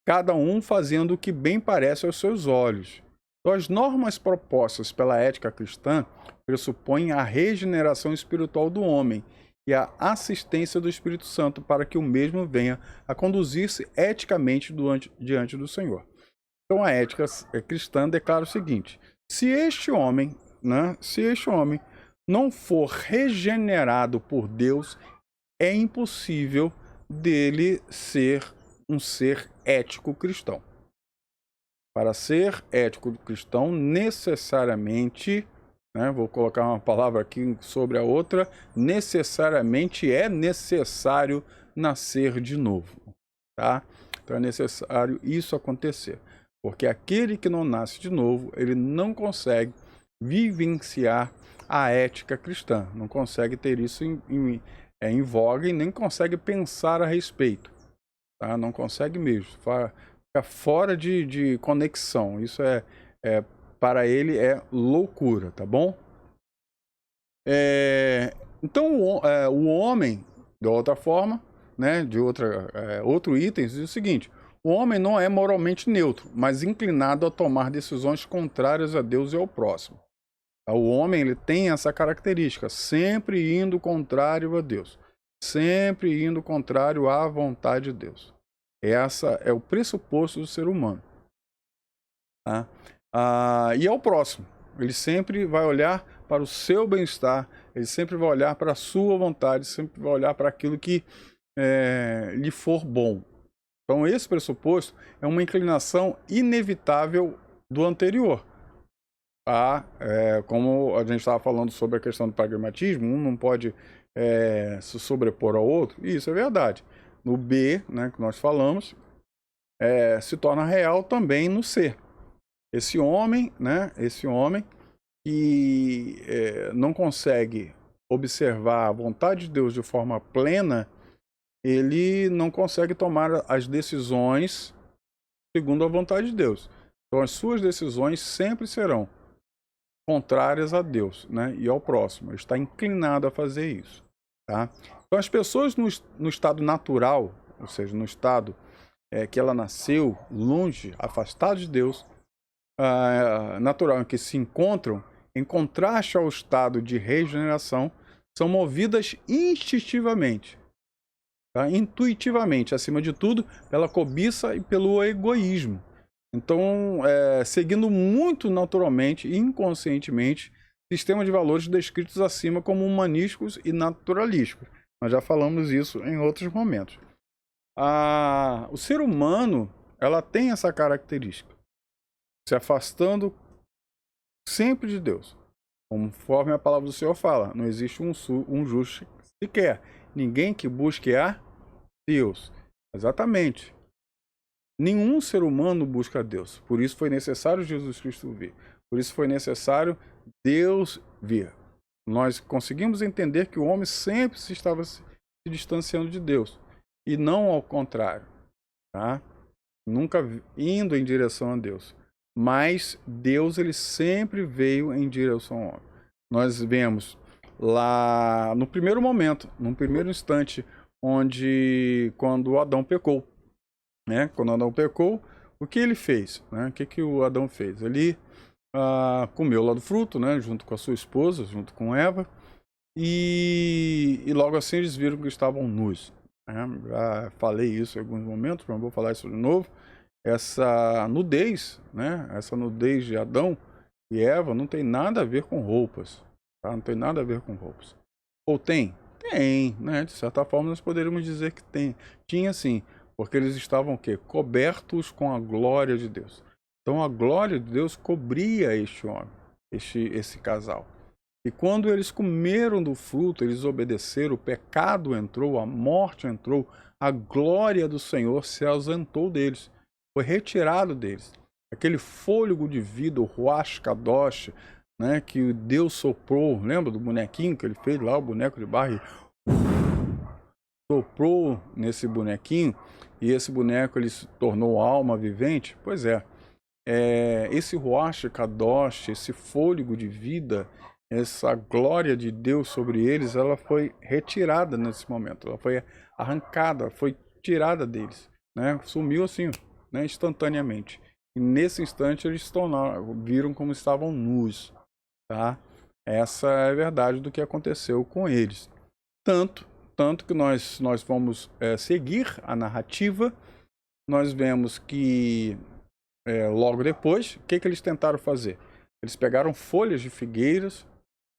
cada um fazendo o que bem parece aos seus olhos. Então, as normas propostas pela ética cristã pressupõem a regeneração espiritual do homem e a assistência do Espírito Santo para que o mesmo venha a conduzir-se eticamente diante do Senhor. Então, a ética cristã declara o seguinte: se este homem não for regenerado por Deus, é impossível dele ser um ser ético cristão. Para ser ético cristão, necessariamente, vou colocar uma palavra aqui sobre a outra, necessariamente é necessário nascer de novo, tá? Então é necessário isso acontecer, porque aquele que não nasce de novo, ele não consegue vivenciar a ética cristã, não consegue ter isso em voga e nem consegue pensar a respeito, tá? Não consegue mesmo, fica fora de conexão. Isso para ele é loucura, tá bom? Então o homem, de outra forma, outro item, diz o seguinte: o homem não é moralmente neutro, mas inclinado a tomar decisões contrárias a Deus e ao próximo. O homem, ele tem essa característica, sempre indo contrário a Deus, sempre indo contrário à vontade de Deus. Essa é o pressuposto do ser humano. Tá? E ao próximo, ele sempre vai olhar para o seu bem-estar, ele sempre vai olhar para a sua vontade, sempre vai olhar para aquilo que lhe for bom. Então esse pressuposto é uma inclinação inevitável do anterior. Como a gente estava falando sobre a questão do pragmatismo, um não pode se sobrepor ao outro, e isso é verdade. No B, que nós falamos, se torna real também no C. Esse homem que não consegue observar a vontade de Deus de forma plena, ele não consegue tomar as decisões segundo a vontade de Deus. Então as suas decisões sempre serão contrárias a Deus, e ao próximo. Ele está inclinado a fazer isso, tá? Então as pessoas no estado natural, ou seja, no estado que ela nasceu longe, afastado de Deus, natural em que se encontram, em contraste ao estado de regeneração, são movidas instintivamente, tá? Intuitivamente, acima de tudo, pela cobiça e pelo egoísmo. Então, seguindo muito naturalmente e inconscientemente sistema de valores descritos acima como humanísticos e naturalísticos. Nós já falamos isso em outros momentos. O ser humano, ela tem essa característica, se afastando sempre de Deus. Conforme a palavra do Senhor fala, não existe um justo sequer, ninguém que busque a Deus. Exatamente. Nenhum ser humano busca a Deus. Por isso foi necessário Jesus Cristo vir. Por isso foi necessário Deus vir. Nós conseguimos entender que o homem sempre estava se distanciando de Deus. E não ao contrário. Tá? Nunca indo em direção a Deus. Mas Deus, ele sempre veio em direção ao homem. Nós vemos lá no primeiro momento, no primeiro instante, quando Adão pecou. Quando Adão pecou, o que ele fez? O que o Adão fez? Ele comeu lá do fruto, junto com a sua esposa, junto com Eva, e logo assim eles viram que estavam nus. Já falei isso em alguns momentos, mas vou falar isso de novo. Essa nudez, essa nudez de Adão e Eva não tem nada a ver com roupas, tá? Não tem nada a ver com roupas. Ou tem? Tem, de certa forma nós poderíamos dizer que tem. Tinha sim. Porque eles estavam o quê? Cobertos com a glória de Deus. Então a glória de Deus cobria este homem, esse casal. E quando eles comeram do fruto, eles obedeceram, o pecado entrou, a morte entrou, a glória do Senhor se ausentou deles, foi retirado deles. Aquele fôlego de vida, o Ruach Kadosh, que Deus soprou, lembra do bonequinho que ele fez lá, o boneco de barro, soprou nesse bonequinho, e esse boneco ele se tornou alma vivente. Pois esse Ruach Kadosh, esse fôlego de vida, essa glória de Deus sobre eles, ela foi retirada nesse momento, ela foi arrancada, foi tirada deles, né? Sumiu assim, né, instantaneamente. E nesse instante eles se tornaram, viram como estavam nus, tá? Essa é a verdade do que aconteceu com eles. Tanto, tanto que nós vamos seguir a narrativa, nós vemos que logo depois, o que eles tentaram fazer? Eles pegaram folhas de figueiras,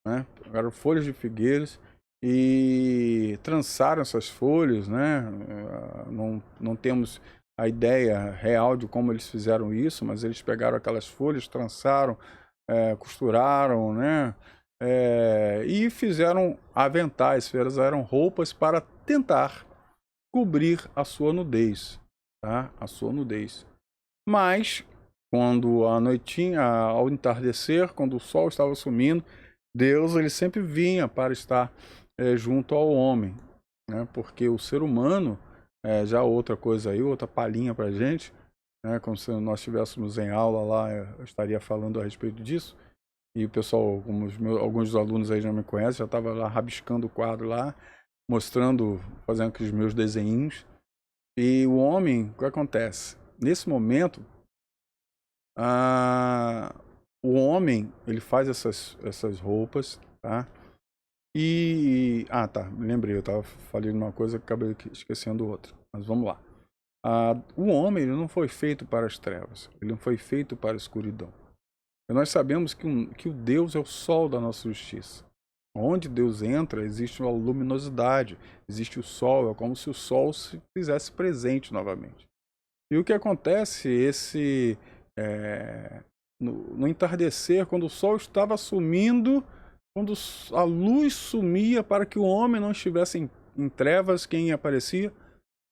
né? Pegaram folhas de figueiras e trançaram essas folhas, né? Não temos a ideia real de como eles fizeram isso, mas eles pegaram aquelas folhas, trançaram, costuraram, né? E fizeram aventais, fizeram roupas para tentar cobrir a sua nudez, tá? A sua nudez. Mas, quando a noitinha, ao entardecer, quando o sol estava sumindo, Deus ele sempre vinha para estar junto ao homem, né? Porque o ser humano, já outra coisa aí, outra palhinha para a gente, né? Como se nós estivéssemos em aula lá, eu estaria falando a respeito disso. E o pessoal, alguns dos alunos aí já me conhecem, já estava lá rabiscando o quadro lá, mostrando, fazendo aqueles meus desenhinhos. E o homem, o que acontece? Nesse momento, o homem, ele faz essas roupas, tá? E... Ah, tá, me lembrei, eu falei uma coisa e acabei esquecendo outra. Mas vamos lá. O homem, ele não foi feito para as trevas, ele não foi feito para a escuridão. E nós sabemos que o Deus é o sol da nossa justiça. Onde Deus entra, existe uma luminosidade, existe o sol, é como se o sol se fizesse presente novamente. E o que acontece, no entardecer, quando o sol estava sumindo, quando a luz sumia para que o homem não estivesse em trevas, quem aparecia?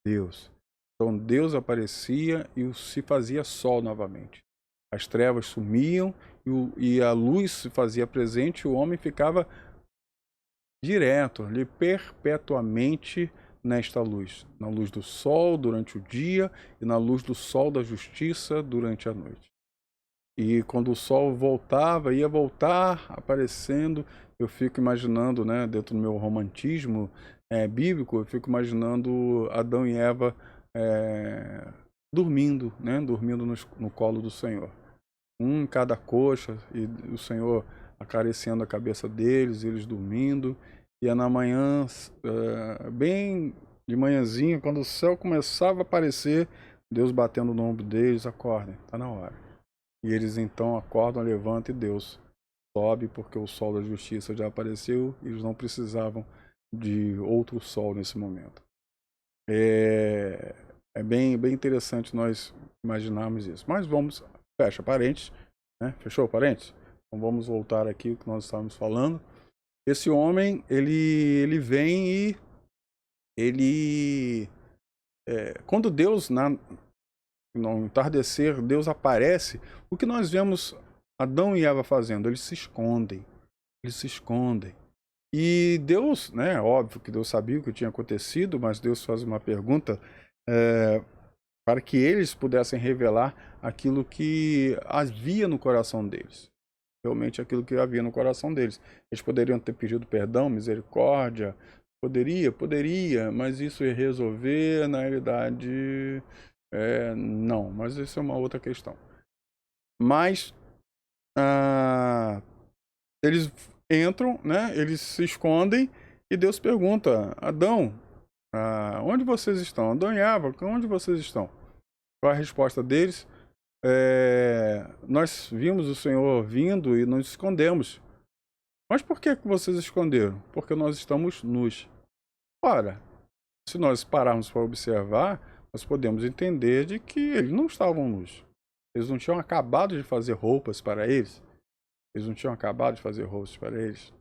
Deus. Então Deus aparecia e se fazia sol novamente. As trevas sumiam e a luz se fazia presente e o homem ficava direto, ali, perpetuamente nesta luz. Na luz do sol durante o dia e na luz do sol da justiça durante a noite. E quando o sol voltava, ia voltar aparecendo, eu fico imaginando, né, dentro do meu romantismo bíblico, eu fico imaginando Adão e Eva dormindo, né, dormindo no colo do Senhor. Um em cada coxa, e o Senhor acariciando a cabeça deles, eles dormindo. E na manhã, bem de manhãzinha, quando o céu começava a aparecer, Deus batendo no ombro deles, acordem, está na hora. E eles então acordam, levantam e Deus sobe, porque o sol da justiça já apareceu e eles não precisavam de outro sol nesse momento. É bem interessante nós imaginarmos isso. Mas vamos, fecha parênteses, né? Fechou parênteses? Então vamos voltar aqui ao que nós estávamos falando. Esse homem, ele vem e ele... quando Deus, no entardecer, Deus aparece, o que nós vemos Adão e Eva fazendo? Eles se escondem. Eles se escondem. E Deus, né, óbvio que Deus sabia o que tinha acontecido, mas Deus faz uma pergunta para que eles pudessem revelar aquilo que havia no coração deles. Realmente aquilo que havia no coração deles. Eles poderiam ter pedido perdão, misericórdia, poderia, mas isso ia resolver, na realidade, não, mas isso é uma outra questão. Mas eles entram, né? Eles se escondem e Deus pergunta: Adão, onde vocês estão? Adão e Eva, onde vocês estão? Qual a resposta deles? Nós vimos o Senhor vindo e nos escondemos. Mas por que vocês esconderam? Porque nós estamos nus. Ora, se nós pararmos para observar, nós podemos entender de que eles não estavam nus. Eles não tinham acabado de fazer roupas para eles. Eles não tinham acabado de fazer roupas para eles.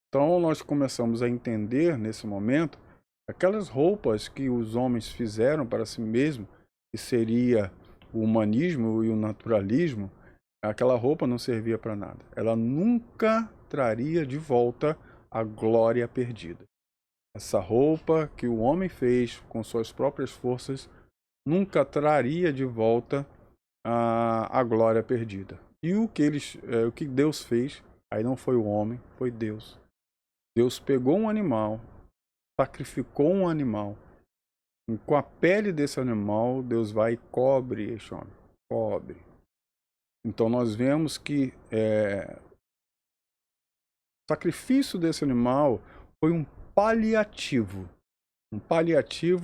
Então nós começamos a entender nesse momento aquelas roupas que os homens fizeram para si mesmos, que seria o humanismo e o naturalismo, aquela roupa não servia para nada. Ela nunca traria de volta a glória perdida. Essa roupa que o homem fez com suas próprias forças nunca traria de volta a glória perdida. E o que Deus fez, Aí não foi o homem, foi Deus. Deus pegou um animal, sacrificou um animal. E com a pele desse animal, Deus vai e cobre este homem. Cobre. Então nós vemos que o sacrifício desse animal foi um paliativo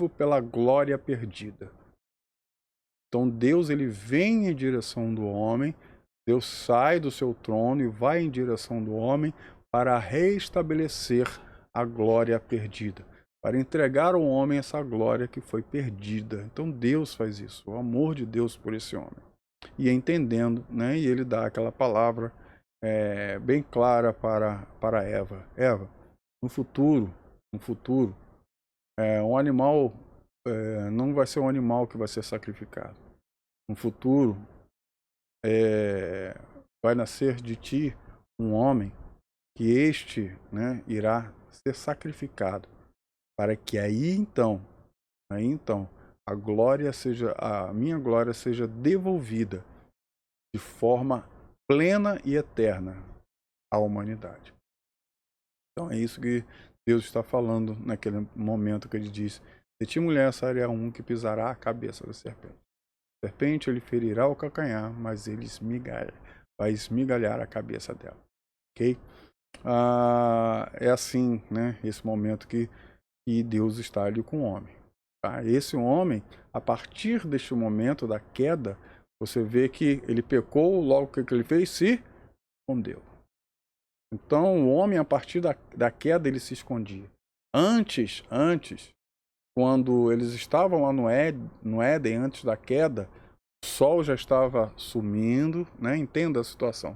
pela glória perdida. Então Deus, ele vem em direção do homem, Deus sai do seu trono e vai em direção do homem para restabelecer a glória perdida, para entregar ao homem essa glória que foi perdida. Então Deus faz isso, o amor de Deus por esse homem. E entendendo, né? E ele dá aquela palavra bem clara para Eva. Eva, no futuro, um animal não vai ser um animal que vai ser sacrificado. No futuro, vai nascer de ti um homem que este, né, irá ser sacrificado, para que aí então, a minha glória seja devolvida de forma plena e eterna à humanidade. Então é isso que Deus está falando naquele momento que ele diz: de ti, mulher, sairá um que pisará a cabeça da serpente. A serpente ele ferirá o calcanhar, mas ele vai esmigalhar a cabeça dela. Ok? É assim, né? Esse momento que Deus está ali com o homem. Tá? Esse homem, a partir deste momento da queda, você vê que ele pecou, logo que ele fez? Se escondeu. Então o homem, a partir da queda, ele se escondia. Antes, quando eles estavam lá no Éden, antes da queda, o sol já estava sumindo, né? Entenda a situação.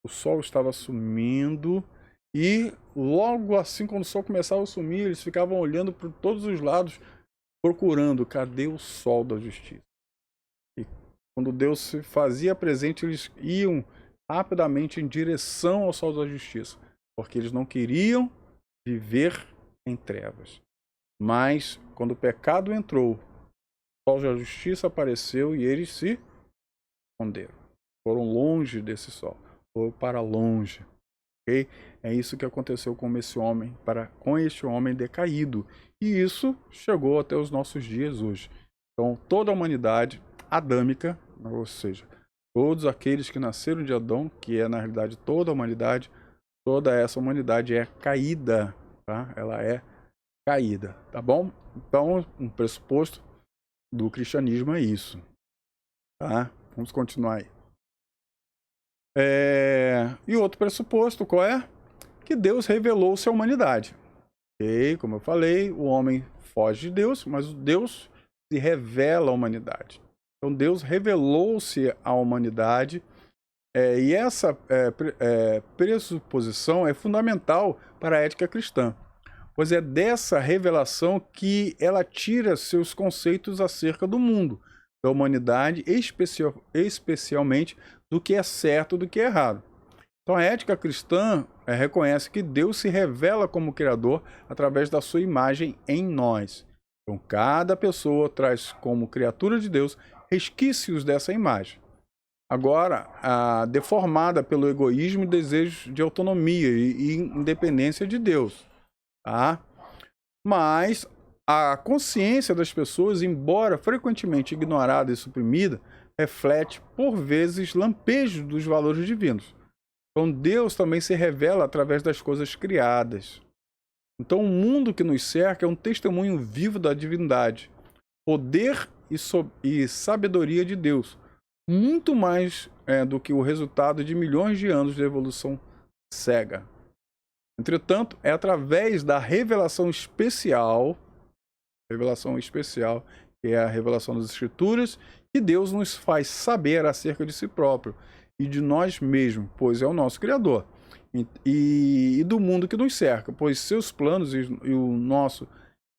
O sol estava sumindo e logo assim, quando o sol começava a sumir, eles ficavam olhando por todos os lados, procurando, cadê o sol da justiça? E quando Deus se fazia presente, eles iam rapidamente em direção ao sol da justiça, porque eles não queriam viver em trevas. Mas quando o pecado entrou, o sol da justiça apareceu e eles se esconderam. Foram longe desse sol, foram para longe. Okay? É isso que aconteceu com este homem decaído. E isso chegou até os nossos dias hoje. Então toda a humanidade adâmica, ou seja, todos aqueles que nasceram de Adão, que é na realidade toda a humanidade, toda essa humanidade é caída, tá? Ela é caída, tá bom? Então, um pressuposto do cristianismo é isso, tá? Vamos continuar aí. E outro pressuposto, qual é? Que Deus revelou-se à humanidade. Ok? Como eu falei, o homem foge de Deus, mas o Deus se revela à humanidade. Então Deus revelou-se à humanidade, e essa pressuposição é fundamental para a ética cristã, pois é dessa revelação que ela tira seus conceitos acerca do mundo, da humanidade, especialmente do que é certo e do que é errado. Então a ética cristã reconhece que Deus se revela como Criador através da sua imagem em nós. Então cada pessoa traz como criatura de Deus resquícios dessa imagem. Agora, deformada pelo egoísmo e desejo de autonomia e independência de Deus. Tá? Mas a consciência das pessoas, embora frequentemente ignorada e suprimida, reflete, por vezes, lampejos dos valores divinos. Então Deus também se revela através das coisas criadas. Então o mundo que nos cerca é um testemunho vivo da divindade, poder e sabedoria de Deus, muito mais do que o resultado de milhões de anos de evolução cega. Entretanto, é através da revelação especial, que é a revelação das Escrituras, que Deus nos faz saber acerca de si próprio e de nós mesmos, pois é o nosso Criador, e do mundo que nos cerca, pois seus planos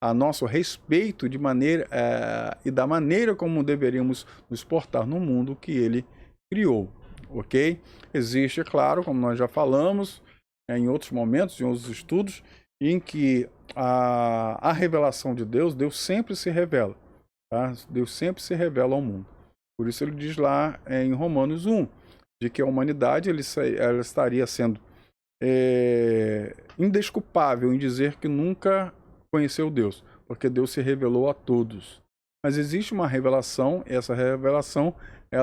a nosso respeito e da maneira como deveríamos nos portar no mundo que ele criou, ok? Existe, é claro, como nós já falamos, em outros momentos, em outros estudos, em que a revelação de Deus sempre se revela, tá? Deus sempre se revela ao mundo. Por isso ele diz lá em Romanos 1, de que a humanidade ela estaria sendo indesculpável em dizer que nunca conheceu Deus, porque Deus se revelou a todos. Mas existe uma revelação, e essa revelação é,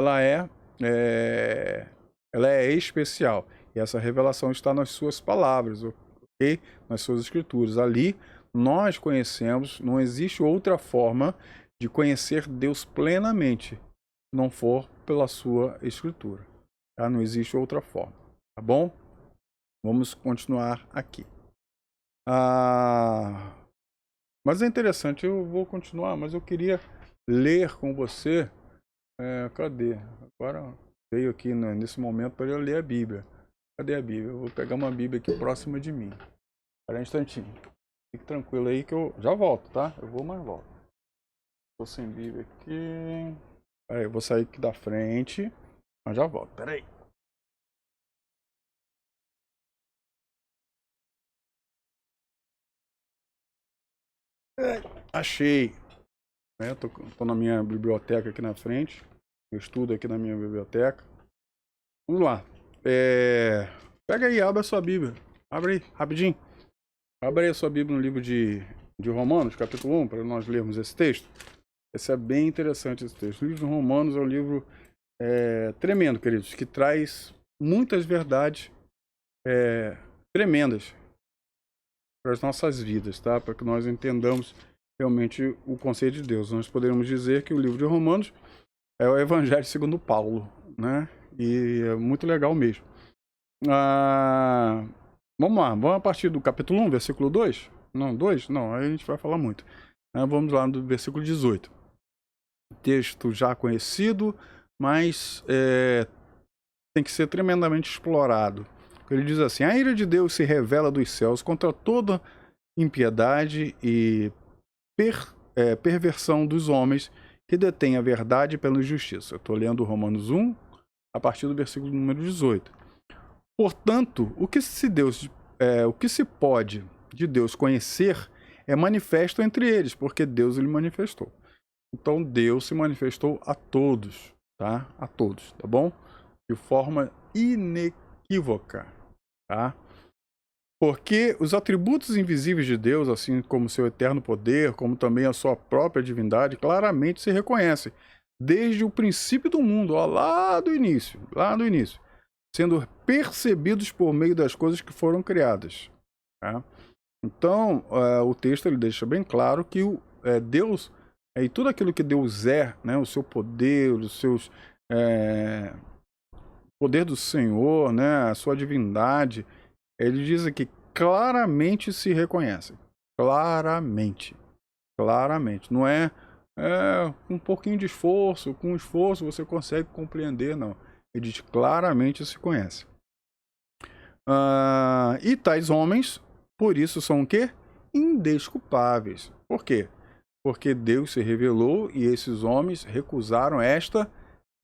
ela é especial. E essa revelação está nas suas palavras, ok? Nas suas escrituras. Ali nós conhecemos, não existe outra forma de conhecer Deus plenamente, não for pela sua escritura. Tá? Não existe outra forma, tá bom? Vamos continuar aqui. Mas é interessante, eu vou continuar, mas eu queria ler com você. Cadê? Agora veio aqui nesse momento para eu ler a Bíblia. Cadê a Bíblia? Eu vou pegar uma Bíblia aqui próxima de mim. Espera um instantinho. Fique tranquilo aí que eu já volto, tá? Eu vou, mas volto. Tô sem Bíblia aqui. Peraí, eu vou sair aqui da frente, mas já volto. Peraí. Achei. Tô na minha biblioteca aqui na frente. Eu estudo aqui na minha biblioteca. Vamos lá. Pega aí, abre a sua Bíblia. Abre aí, rapidinho. Abre aí a sua Bíblia no livro de Romanos, capítulo 1, para nós lermos esse texto. Esse é bem interessante, esse texto. O livro de Romanos é um livro tremendo, queridos, que traz muitas verdades tremendas para as nossas vidas, tá? Para que nós entendamos realmente o conceito de Deus. Nós poderíamos dizer que o livro de Romanos é o Evangelho segundo Paulo, né? E é muito legal mesmo. Vamos lá, vamos a partir do capítulo 1, versículo 2? Não, 2? Não, aí a gente vai falar muito. Vamos lá do versículo 18. Texto já conhecido, mas tem que ser tremendamente explorado. Ele diz assim: a ira de Deus se revela dos céus contra toda impiedade e perversão dos homens que detêm a verdade pela injustiça. Eu estou lendo Romanos 1, a partir do versículo número 18. Portanto, o que se pode de Deus conhecer é manifesto entre eles, porque Deus lhe manifestou. Então Deus se manifestou a todos, tá? A todos, tá bom? De forma inequívoca, tá? Porque os atributos invisíveis de Deus, assim como seu eterno poder, como também a sua própria divindade, claramente se reconhecem desde o princípio do mundo, ó, lá do início, sendo percebidos por meio das coisas que foram criadas. Tá? Então, o texto ele deixa bem claro que Deus, e tudo aquilo que Deus é, né, o seu poder, os seus poder do Senhor, né, a sua divindade, ele diz aqui, claramente se reconhecem. Claramente. Não é um pouquinho de esforço, com esforço você consegue compreender, não. Ele diz claramente se conhece. E tais homens, por isso são o quê? Indesculpáveis. Por quê? Porque Deus se revelou e esses homens recusaram esta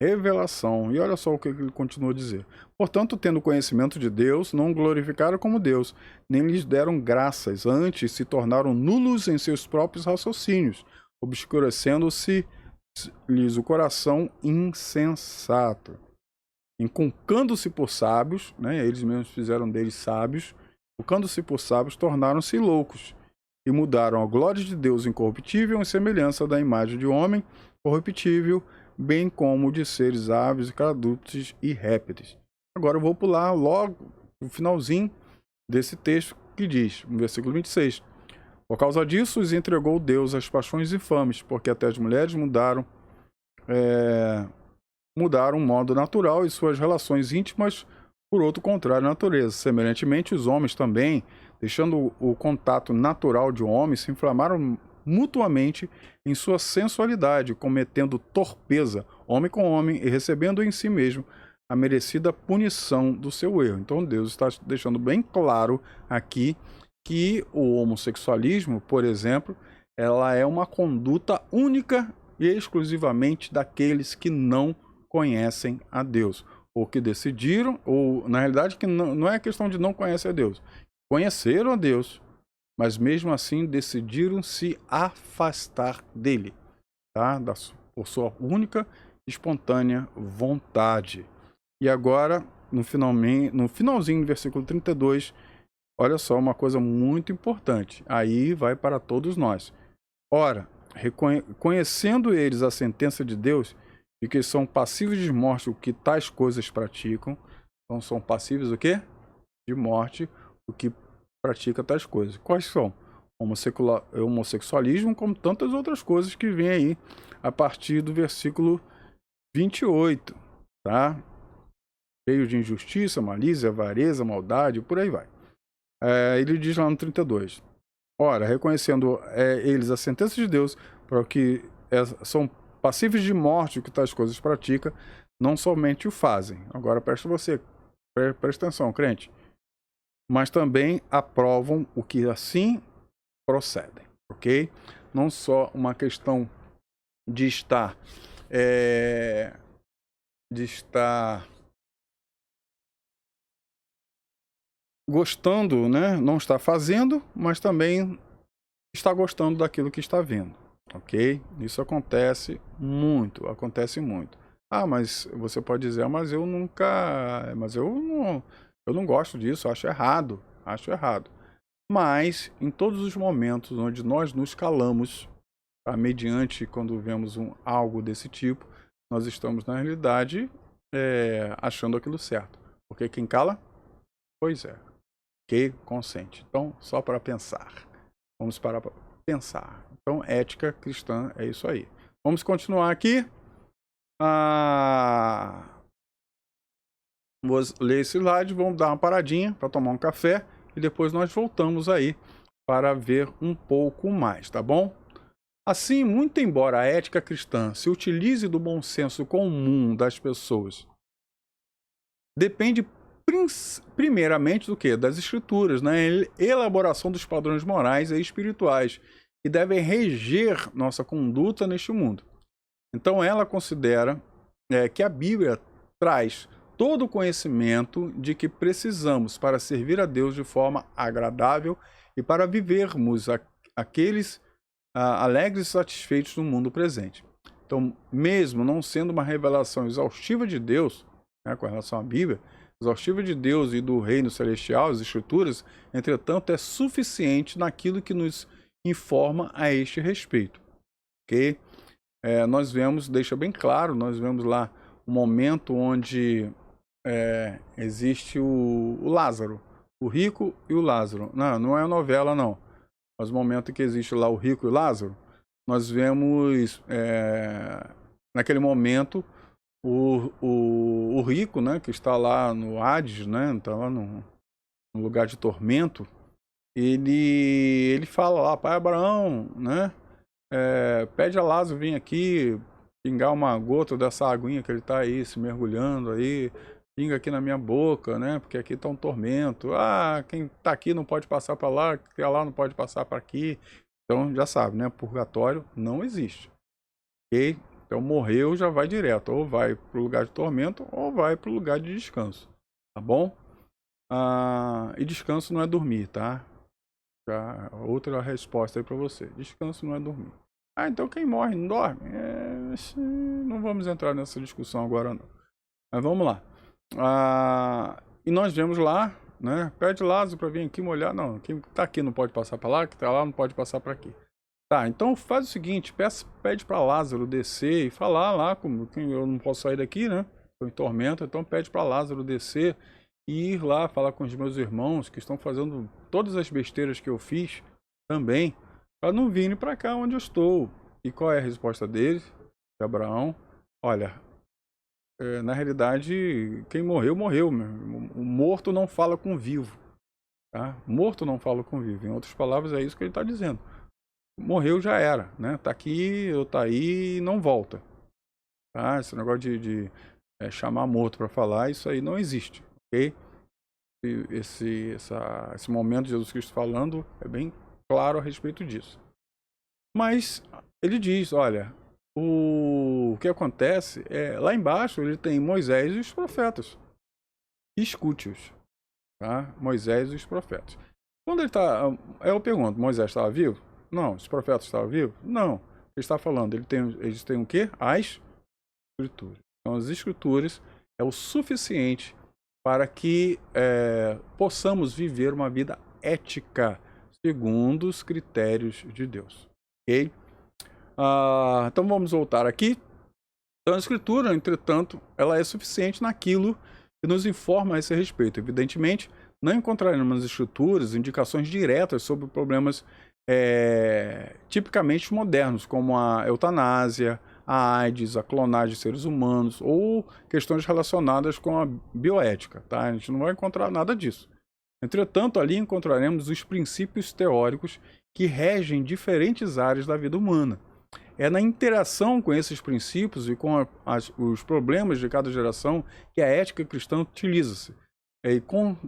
revelação. E olha só o que ele continua a dizer. Portanto, tendo conhecimento de Deus, não glorificaram como Deus, nem lhes deram graças, antes se tornaram nulos em seus próprios raciocínios, obscurecendo-se-lhes o coração insensato. Inculcando-se por sábios, né, eles mesmos fizeram deles sábios, inculcando-se por sábios, tornaram-se loucos, e mudaram a glória de Deus incorruptível em semelhança da imagem de homem corruptível, bem como de seres aves, quadrúpedes e répteis. Agora eu vou pular logo no finalzinho desse texto que diz, no versículo 26. Por causa disso, os entregou Deus às paixões infames, porque até as mulheres mudaram o modo natural e suas relações íntimas por outro contrário à natureza. Semelhantemente, os homens também, deixando o contato natural de homens, se inflamaram mutuamente em sua sensualidade, cometendo torpeza, homem com homem, e recebendo em si mesmo a merecida punição do seu erro. Então Deus está deixando bem claro aqui que o homossexualismo, por exemplo, ela é uma conduta única e exclusivamente daqueles que não conhecem a Deus, ou que decidiram, ou na realidade que não é questão de não conhecer a Deus, conheceram a Deus, mas mesmo assim decidiram se afastar dele, tá? Por sua única espontânea vontade. E agora no finalzinho do versículo 32, olha só uma coisa muito importante. Aí vai para todos nós. Ora, conhecendo eles a sentença de Deus, de que são passíveis de morte o que tais coisas praticam. Então são passíveis o quê? De morte o que pratica tais coisas. Quais são? Homossexualismo, como tantas outras coisas que vem aí a partir do versículo 28, tá? Cheio de injustiça, malícia, avareza, maldade, por aí vai. Ele diz lá no 32. Ora, reconhecendo eles a sentença de Deus, para o que são passíveis de morte o que tais coisas praticam, não somente o fazem. Agora presta atenção, crente. Mas também aprovam o que assim procedem, ok? Não só uma questão de estar gostando, né? Não está fazendo, mas também está gostando daquilo que está vendo, ok? Isso acontece muito. Ah, mas você pode dizer, mas eu não gosto disso, acho errado. Mas em todos os momentos onde nós nos calamos, tá, mediante quando vemos algo desse tipo, nós estamos na realidade achando aquilo certo. Porque quem cala? Pois é. Que consente. Então, só para pensar. Vamos parar para pensar. Então, ética cristã é isso aí. Vamos continuar aqui. Vou ler esse slide, vamos dar uma paradinha para tomar um café e depois nós voltamos aí para ver um pouco mais, tá bom? Assim, muito embora a ética cristã se utilize do bom senso comum das pessoas, depende primeiramente do quê? Das escrituras, né? Elaboração dos padrões morais e espirituais que devem reger nossa conduta neste mundo. Então ela considera que a Bíblia traz todo o conhecimento de que precisamos para servir a Deus de forma agradável e para vivermos aqueles alegres e satisfeitos no mundo presente. Então, mesmo não sendo uma revelação exaustiva de Deus, né, com relação à Bíblia, exaustiva de Deus e do reino celestial, as escrituras, entretanto, é suficiente naquilo que nos informa a este respeito. Ok? Nós vemos, deixa bem claro, nós vemos lá um momento onde existe o Lázaro, o rico e o Lázaro. Não é a novela, não. Mas o momento em que existe lá o rico e o Lázaro, nós vemos, naquele momento, o rico, né, que está lá no Hades, né, está lá no lugar de tormento, ele fala lá, pai Abraão, né, pede a Lázaro vir aqui, pingar uma gota dessa aguinha que ele está aí se mergulhando aí, pinga aqui na minha boca, né, porque aqui está um tormento. Quem está aqui não pode passar para lá, quem está lá não pode passar para aqui. Então já sabe, né, purgatório não existe, ok? Então morreu, já vai direto, ou vai para o lugar de tormento, ou vai para o lugar de descanso, tá bom? E descanso não é dormir, tá? Outra resposta aí para você. Descanso não é dormir. Então quem morre não dorme? Não vamos entrar nessa discussão agora não. Mas vamos lá. E nós vemos lá, né? Pede Lázaro para vir aqui molhar. Não, quem está aqui não pode passar para lá, quem está lá não pode passar para aqui. Tá, então faz o seguinte, pede para Lázaro descer e falar lá, como eu não posso sair daqui, né? Estou em tormento, então pede para Lázaro descer e ir lá falar com os meus irmãos que estão fazendo todas as besteiras que eu fiz também, para não virem para cá onde eu estou. E qual é a resposta deles? De Abraão: olha, na realidade, quem morreu, morreu. O morto não fala com o vivo. Tá? Morto não fala com o vivo. Em outras palavras, é isso que ele está dizendo. Morreu, já era, né? Tá aqui, eu tá aí e não volta. Tá? Esse negócio de chamar morto para falar, isso aí não existe, ok? Esse momento de Jesus Cristo falando é bem claro a respeito disso. Mas ele diz, olha, o que acontece lá embaixo ele tem Moisés e os profetas. Escute-os, tá? Moisés e os profetas. Quando ele está, eu pergunto, Moisés estava vivo? Não. Os profetas estavam vivos? Não. Ele está falando, eles têm o quê? As escrituras. Então as escrituras é o suficiente para que possamos viver uma vida ética segundo os critérios de Deus. Ok? Então vamos voltar aqui. Então a Escritura, entretanto, ela é suficiente naquilo que nos informa a esse respeito. Evidentemente, não encontraremos nas Escrituras indicações diretas sobre problemas tipicamente modernos, como a eutanásia, a AIDS, a clonagem de seres humanos ou questões relacionadas com a bioética. Tá? A gente não vai encontrar nada disso. Entretanto, ali encontraremos os princípios teóricos que regem diferentes áreas da vida humana. É na interação com esses princípios e com os problemas de cada geração que a ética cristã utiliza-se e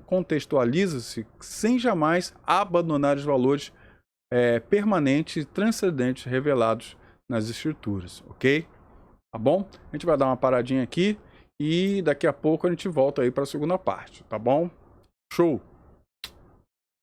contextualiza-se sem jamais abandonar os valores permanentes e transcendentes revelados nas Escrituras, ok? Tá bom? A gente vai dar uma paradinha aqui e daqui a pouco a gente volta aí para a segunda parte, tá bom? Show!